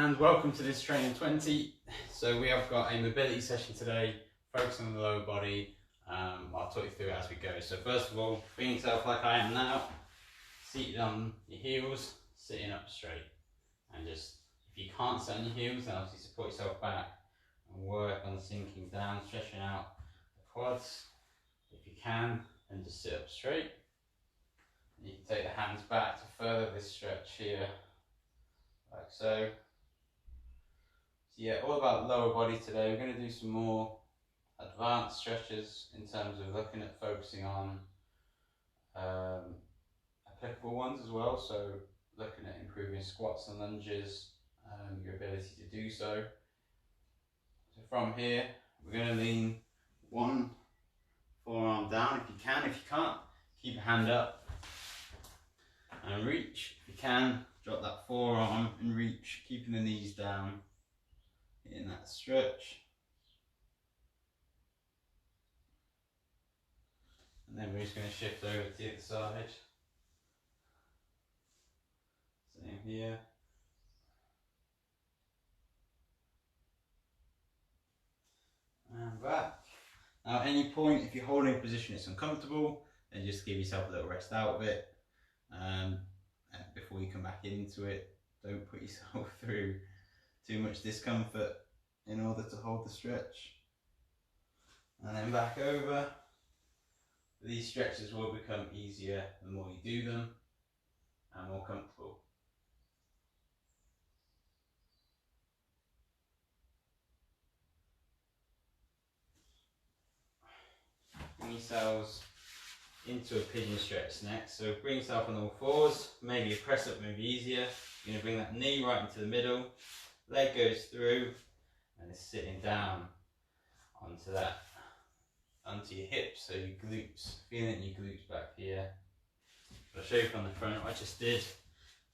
and welcome to this training 20. So we have got a mobility session today, focusing on the lower body. I'll talk you through it as we go. So first of all, bring yourself like I am now, seated on your heels, sitting up straight. And just, if you can't sit on your heels, then obviously support yourself back and work on sinking down, stretching out the quads. If you can, then just sit up straight. You can take the hands back to further this stretch here, like so. So yeah, all about lower body today. We're going to do some more advanced stretches in terms of looking at focusing on applicable ones as well. So looking at improving squats and lunges, your ability to do so. So from here, we're going to lean one forearm down if you can. If you can't, keep a hand up and reach. If you can, drop that forearm and reach, keeping the knees down in that stretch. And then we're just going to shift over to the other side. Same here. And back. Now at any point, if you're holding a position that's uncomfortable, then just give yourself a little rest out of it. And before you come back into it, don't put yourself through too much discomfort in order to hold the stretch. And then back over. These stretches will become easier the more you do them and more comfortable. Bring yourselves into a pigeon stretch next. So bring yourself on all fours, maybe a press up, maybe easier. You're going to bring that knee right into the middle, leg goes through, and it's sitting down onto that, onto your hips, so your glutes, feeling your glutes back here. I'll show you from the front what I just did.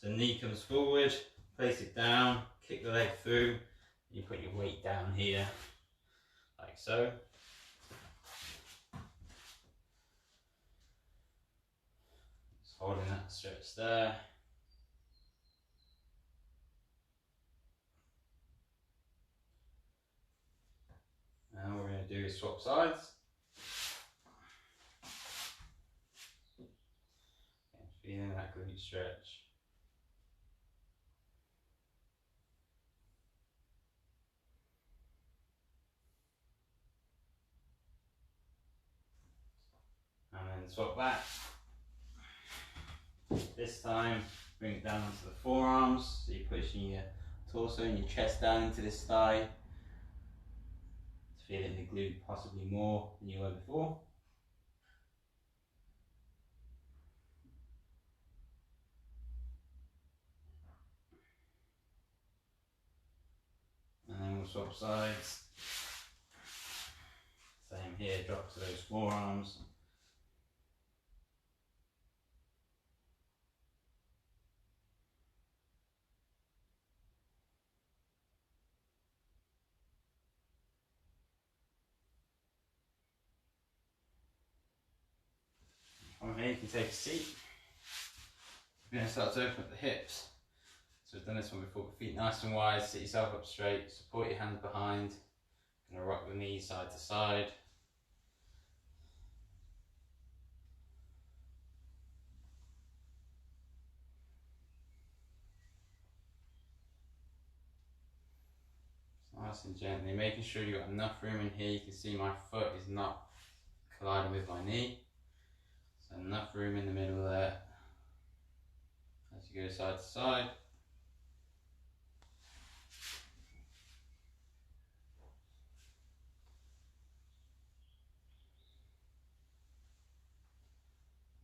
So knee comes forward, place it down, kick the leg through, you put your weight down here, like so. Just holding that stretch there. Now what we're going to do is swap sides. And feeling that glute stretch. And then swap back. This time, bring it down onto the forearms, so you're pushing your torso and your chest down into this thigh. Feeling the glute possibly more than you were before. And then we'll swap sides. Same here, drop to those forearms. From here you can take a seat. We're going to start to open up the hips. So we've done this one before, feet nice and wide, sit yourself up straight, support your hands behind. Going to rock the knees side to side. Nice and gently, making sure you've got enough room in here. You can see my foot is not colliding with my knee. So enough room in the middle there as you go side to side.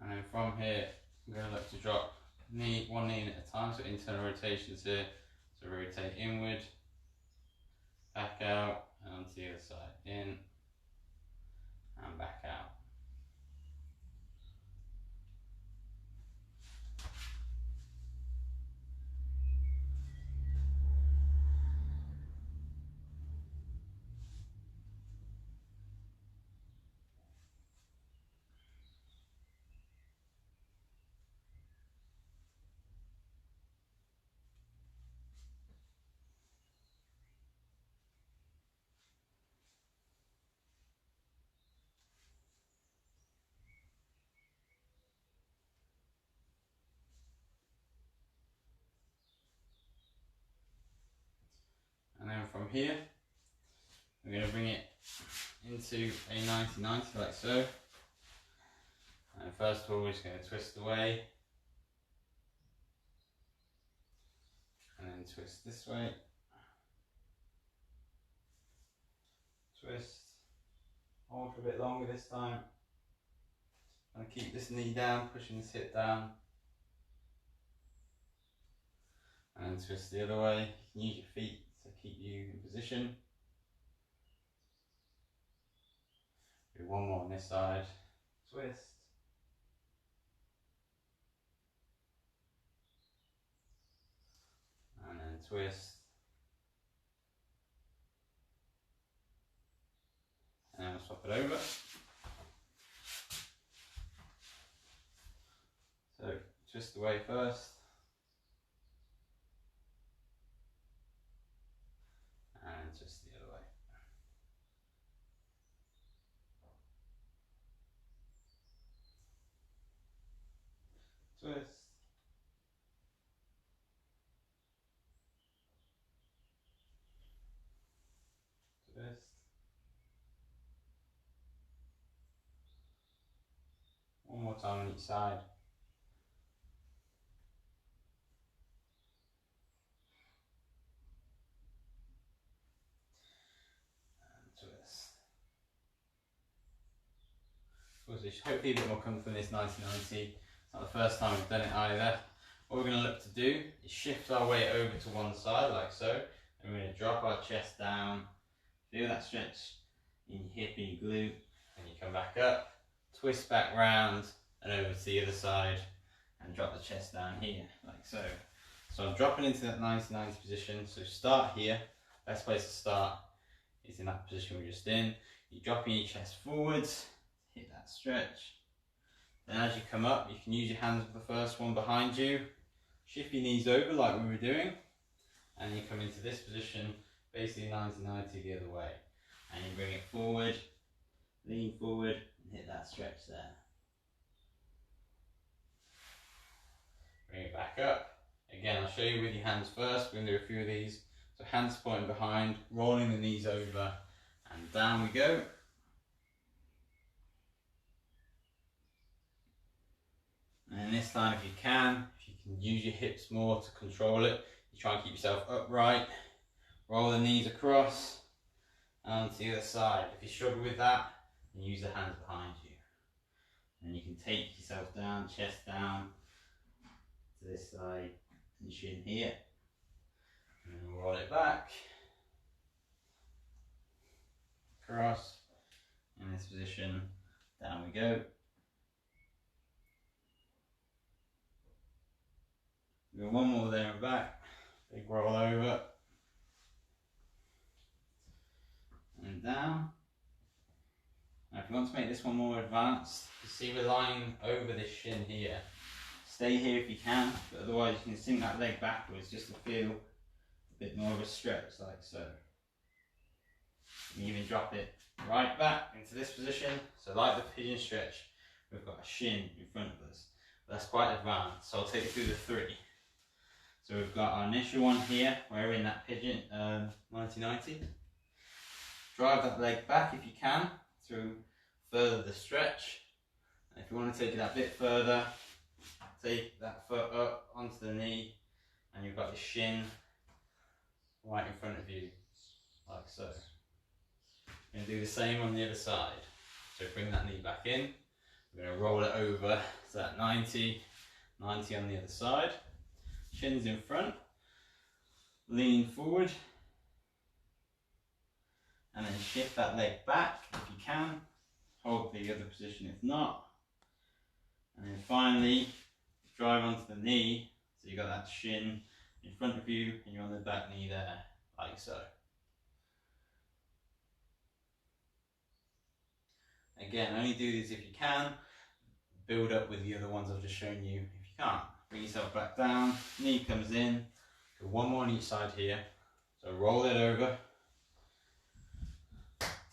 And then from here, I'm going to look to drop one knee in at a time, so internal rotations here. So rotate inward, back out, and onto the other side. In, and back out. here. We're going to bring it into a 90-90 like so. And first of all, we're just going to twist away. And then twist this way. Twist. Hold for a bit longer this time. And keep this knee down, pushing this hip down. And then twist the other way. You can use your feet to keep you in position. Do one more on this side. Twist. And then twist. And then we'll swap it over. So twist away first. And twist the other way. Twist. Twist. One more time on each side. And twist. Hopefully a bit more comfort in this 90-90. It's not the first time we've done it either. What we're going to look to do is shift our weight over to one side like so. And we're going to drop our chest down. Feel that stretch in your hip and your glute. And you come back up. Twist back round and over to the other side. And drop the chest down here like so. So I'm dropping into that 90-90 position. So start here. Best place to start is in that position we're just in. You're dropping your chest forwards. Hit that stretch. Then as you come up, you can use your hands for the first one behind you. Shift your knees over like we were doing. And you come into this position, basically 90-90 the other way. And you bring it forward, lean forward, and hit that stretch there. Bring it back up. Again, I'll show you with your hands first. We're going to do a few of these. So hands pointing behind, rolling the knees over, and down we go. And this time, if you can use your hips more to control it. You try and keep yourself upright. Roll the knees across and to the other side. If you struggle with that, then use the hands behind you. And you can take yourself down, chest down to this side and shin here. And then roll it back. Across. In this position, down we go. Do one more there and back. Big roll over. And down. Now if you want to make this one more advanced, you see we're lying over this shin here. Stay here if you can, but otherwise you can sink that leg backwards just to feel a bit more of a stretch like so. You can even drop it right back into this position. So like the pigeon stretch, we've got a shin in front of us. But that's quite advanced, so I'll take you through the three. So we've got our initial one here, where we're in that pigeon 90-90. Drive that leg back if you can, through further the stretch. And if you want to take it that bit further, take that foot up onto the knee, and you've got your shin right in front of you, like so. We're going to do the same on the other side. So bring that knee back in. We're going to roll it over to that 90 on the other side. Shins in front. Lean forward. And then shift that leg back if you can. Hold the other position if not. And then finally, drive onto the knee. So you've got that shin in front of you and you're on the back knee there, like so. Again, only do these if you can. Build up with the other ones I've just shown you if you can't. Bring yourself back down, knee comes in. Do one more on each side here. So roll it over.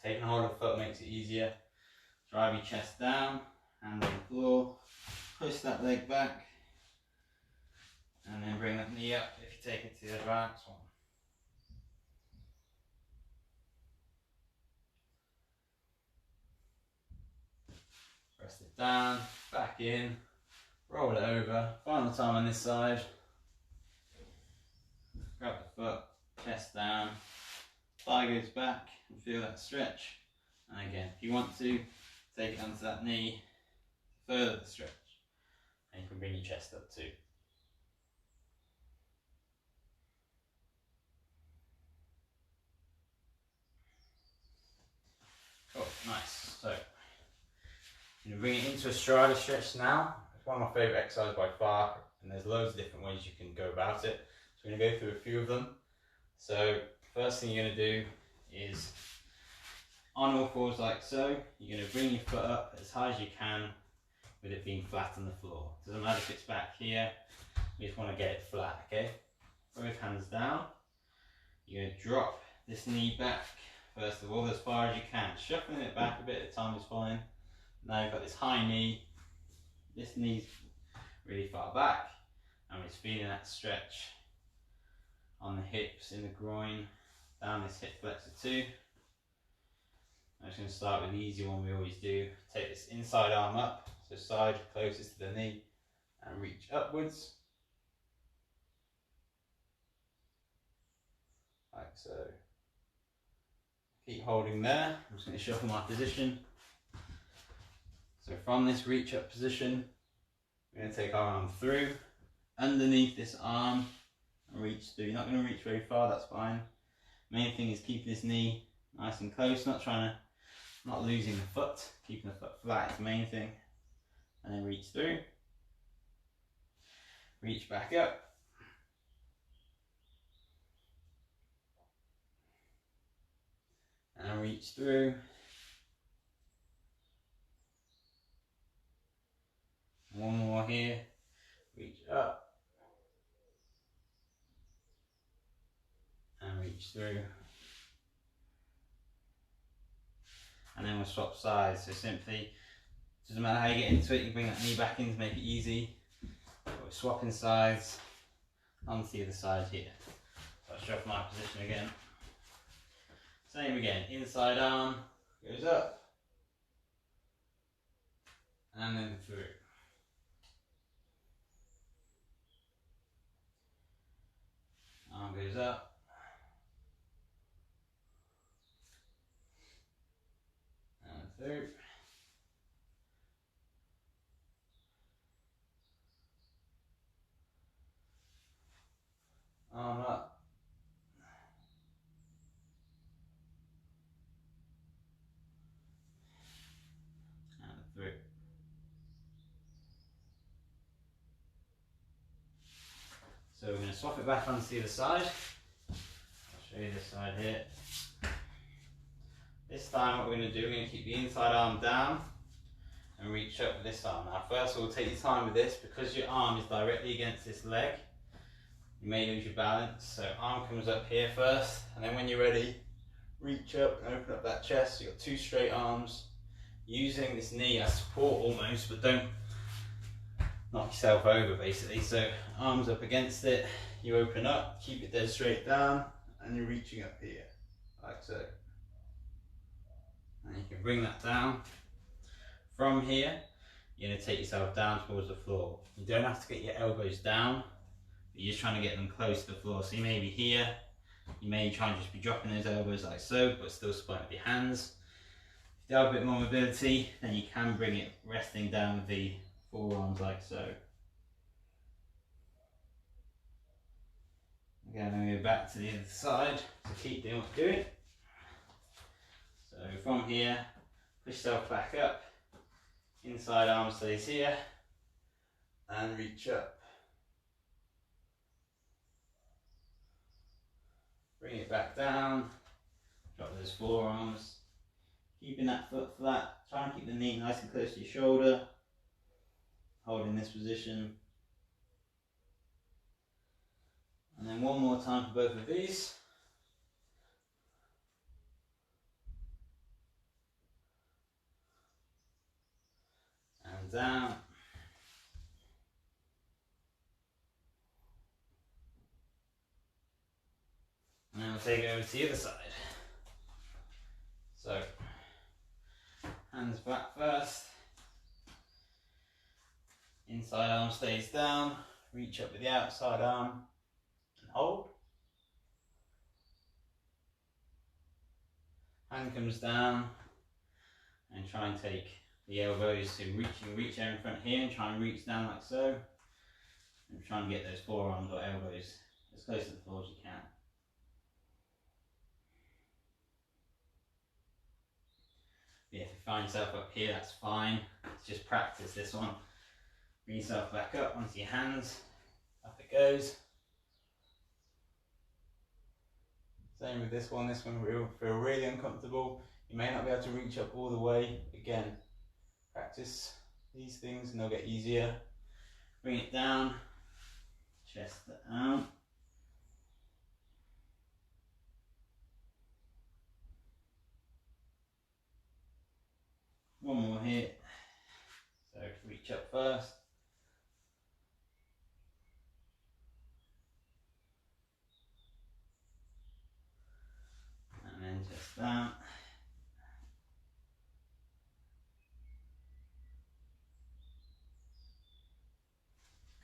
Taking hold of the foot makes it easier. Drive your chest down, hand on the floor. Push that leg back. And then bring that knee up if you take it to the advanced one. Press it down, back in, roll it over. Final time on this side. Grab the foot, chest down, thigh goes back, and feel that stretch. And again, if you want to, take it onto that knee, further the stretch. And you can bring your chest up too. Cool, nice. So, you bring it into a strider stretch now. It's one of my favourite exercises by far, and there's loads of different ways you can go about it. So we're going to go through a few of them. So, first thing you're going to do is, on all fours like so, you're going to bring your foot up as high as you can with it being flat on the floor. Doesn't matter if it's back here, you just want to get it flat, okay? Both hands down. You're going to drop this knee back, first of all, as far as you can. Shuffling it back a bit at a time is fine. Now you've got this high knee, this knee's really far back, and we're just feeling that stretch on the hips, in the groin, down this hip flexor too. I'm just going to start with the easy one we always do. Take this inside arm up, so side closest to the knee, and reach upwards. Like so. Keep holding there. I'm just going to shuffle my position. So from this reach up position, we're going to take our arm through, underneath this arm, and reach through. You're not going to reach very far, that's fine. Main thing is keeping this knee nice and close, not losing the foot, keeping the foot flat is the main thing. And then reach through, reach back up. And reach through. One more here, reach up. And reach through. And then we'll swap sides, so simply, doesn't matter how you get into it, you bring that knee back in to make it easy. But we're swapping sides onto the other side here. So I'll shuffle my position again. Same again, inside arm goes up, and then through. Arm goes up, and through. Arm up, and through. So we're going to swap it back onto the other side. I'll show you this side here. This time what we're going to do, we're going to keep the inside arm down and reach up with this arm. Now first of all, take your time with this, because your arm is directly against this leg, you may lose your balance. So arm comes up here first, and then when you're ready, reach up and open up that chest. So you've got two straight arms, using this knee as support almost, but don't knock yourself over basically. So arms up against it, you open up, keep it dead straight down, and you're reaching up here, like so. And you can bring that down. From here, you're going to take yourself down towards the floor. You don't have to get your elbows down, but you're just trying to get them close to the floor. So you may be here, you may try and just be dropping those elbows like so, but still supporting with your hands. If you have a bit more mobility, then you can bring it resting down with the forearms like so. Again, I'm going to go back to the other side to keep doing what you're doing. So from here, push yourself back up, inside arm stays here, and reach up. Bring it back down, drop those forearms, keeping that foot flat, try and keep the knee nice and close to your shoulder, holding this position. And then one more time for both of these. And down. And then we'll take it over to the other side. So, hands back first, Inside arm stays down, reach up with the outside arm and hold. Hand comes down and try and take the elbows to reach out in front here and try and reach down like so. And try and get those forearms or elbows as close to the floor as you can. Yeah, if you find yourself up here, that's fine. It's just practice this one. Bring yourself back up onto your hands. Up it goes. Same with this one. This one will feel really uncomfortable. You may not be able to reach up all the way. Again, practice these things and they'll get easier. Bring it down. Chest down. One more here. So reach up first. And then just down.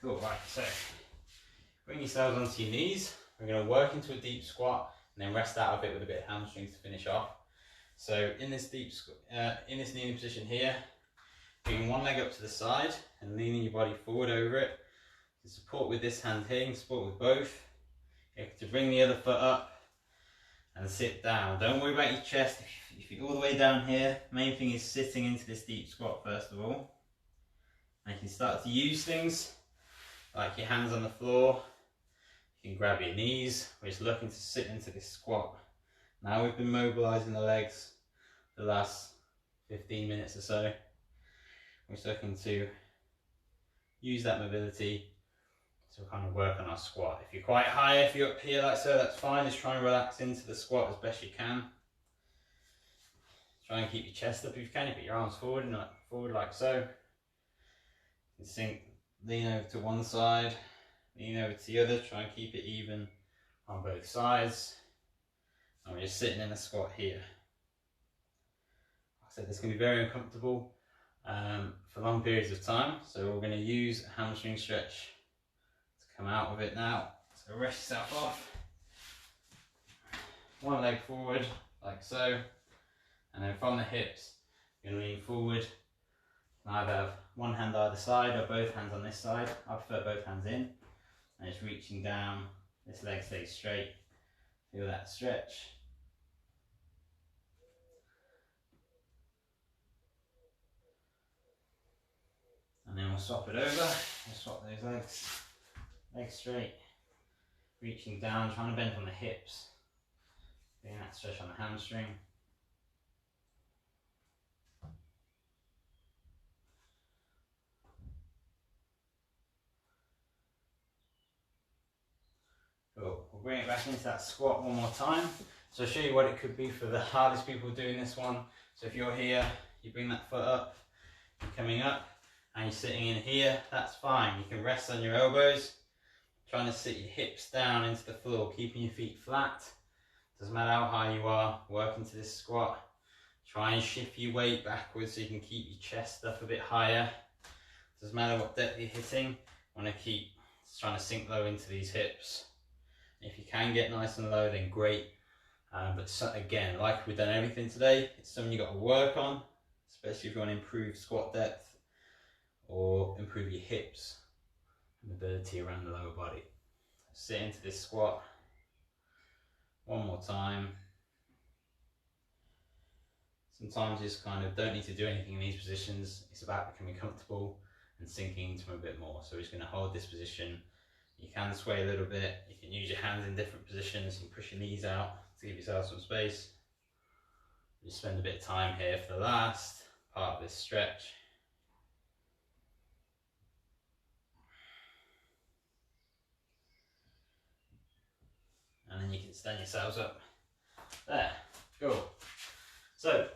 Cool, right, so bring yourselves onto your knees. We're going to work into a deep squat and then rest out a bit with a bit of hamstrings to finish off. So in this in this kneeling position here, bring one leg up to the side and leaning your body forward over it. You support with this hand here, you can support with both. You have to bring the other foot up and sit down. Don't worry about your chest. If you're all the way down here, main thing is sitting into this deep squat first of all. And you can start to use things like your hands on the floor. You can grab your knees. We're just looking to sit into this squat. Now we've been mobilising the legs the last 15 minutes or so. We're just looking to use that mobility to kind of work on our squat. If you're quite high, if you're up here like so, that's fine. Just try and relax into the squat as best you can. Try and keep your chest up if you can. You put your arms forward and forward like so. You can sink, lean over to one side, lean over to the other. Try and keep it even on both sides. And we're just sitting in a squat here. Like I said, this can be very uncomfortable for long periods of time. So we're going to use a hamstring stretch to come out of it now. So rest yourself off. One leg forward, like so. And then from the hips, you're going to lean forward. You can either have one hand either side or both hands on this side. I prefer both hands in. And it's reaching down. This leg stays straight. Feel that stretch. And then we'll swap it over. We'll swap those legs straight. Reaching down, trying to bend from the hips. Feeling that stretch on the hamstring. Cool. We'll bring it back into that squat one more time. So I'll show you what it could be for the hardest people doing this one. So if you're here, you bring that foot up, you're coming up, and you're sitting in here, that's fine. You can rest on your elbows, trying to sit your hips down into the floor, keeping your feet flat. Doesn't matter how high you are, work into this squat. Try and shift your weight backwards so you can keep your chest up a bit higher. Doesn't matter what depth you're hitting, want to keep trying to sink low into these hips. If you can get nice and low, then great. But so, again, like we've done everything today, it's something you've got to work on, especially if you want to improve squat depth or improve your hips and mobility around the lower body. Sit into this squat one more time. Sometimes you just kind of don't need to do anything in these positions. It's about becoming comfortable and sinking into them a bit more. So we're just going to hold this position. You can sway a little bit. You can use your hands in different positions. You can push your knees out to give yourself some space. Just spend a bit of time here for the last part of this stretch. And then you can stand yourselves up. There, cool. So,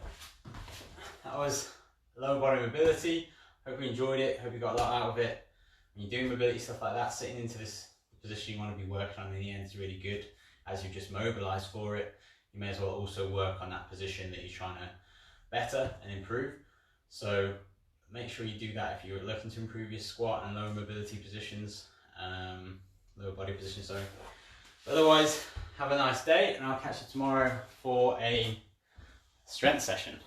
that was lower body mobility. Hope you enjoyed it, hope you got a lot out of it. When you're doing mobility stuff like that, sitting into this position you want to be working on in the end is really good. As you've just mobilised for it, you may as well also work on that position that you're trying to better and improve. So make sure you do that if you're looking to improve your squat and lower mobility positions, lower body position, sorry. Otherwise, have a nice day, and I'll catch you tomorrow for a strength session.